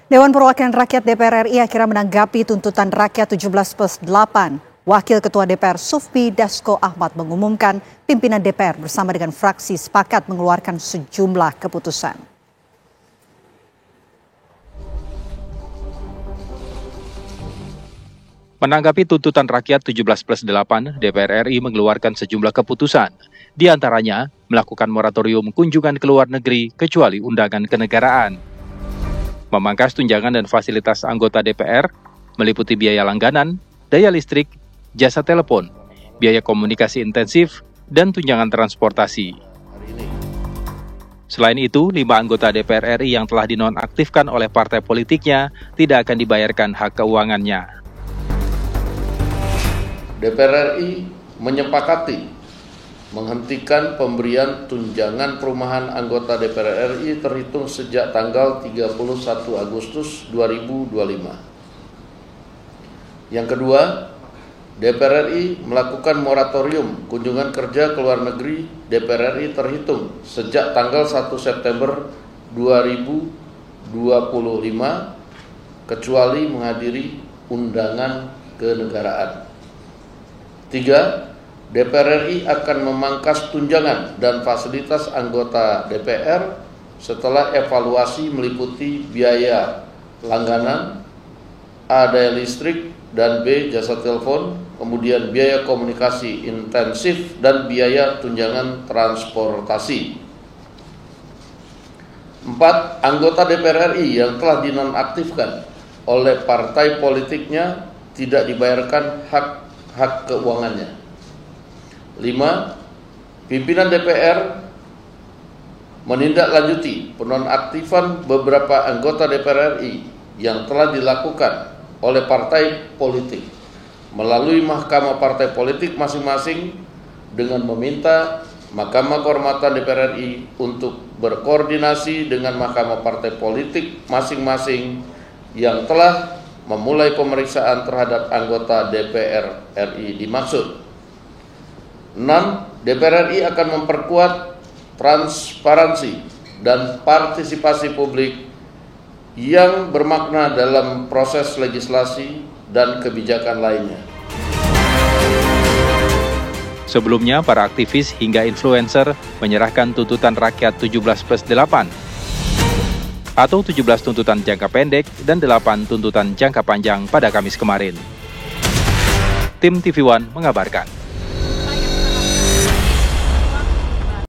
Dewan Perwakilan Rakyat DPR RI akhirnya menanggapi tuntutan rakyat 17+8. Wakil Ketua DPR Sufmi Dasko Ahmad mengumumkan pimpinan DPR bersama dengan fraksi sepakat mengeluarkan sejumlah keputusan. Menanggapi tuntutan rakyat 17+8, DPR RI mengeluarkan sejumlah keputusan. Di antaranya, melakukan moratorium kunjungan ke luar negeri kecuali undangan kenegaraan. Memangkas tunjangan dan fasilitas anggota DPR, meliputi biaya langganan, daya listrik, jasa telepon, biaya komunikasi intensif, dan tunjangan transportasi. Selain itu, 5 anggota DPR RI yang telah dinonaktifkan oleh partai politiknya tidak akan dibayarkan hak keuangannya. DPR RI menyepakati menghentikan pemberian tunjangan perumahan anggota DPR RI terhitung sejak tanggal 31 Agustus 2025. Yang kedua, DPR RI melakukan moratorium kunjungan kerja ke luar negeri DPR RI terhitung sejak tanggal 1 September 2025 kecuali menghadiri undangan kenegaraan. 3. DPR RI akan memangkas tunjangan dan fasilitas anggota DPR setelah evaluasi meliputi biaya langganan, A. daya listrik, dan B. jasa telepon, kemudian biaya komunikasi intensif dan biaya tunjangan transportasi. 4. Anggota DPR RI yang telah dinonaktifkan oleh partai politiknya tidak dibayarkan hak keuangannya. 5. Pimpinan DPR menindaklanjuti penonaktifan beberapa anggota DPR RI yang telah dilakukan oleh partai politik melalui Mahkamah Partai Politik masing-masing dengan meminta Mahkamah Kehormatan DPR RI untuk berkoordinasi dengan Mahkamah Partai Politik masing-masing yang telah memulai pemeriksaan terhadap anggota DPR RI dimaksud. 6. DPR RI akan memperkuat transparansi dan partisipasi publik yang bermakna dalam proses legislasi dan kebijakan lainnya. Sebelumnya, para aktivis hingga influencer menyerahkan tuntutan rakyat 17+8 atau 17 tuntutan jangka pendek dan 8 tuntutan jangka panjang pada Kamis kemarin. Tim TV One mengabarkan.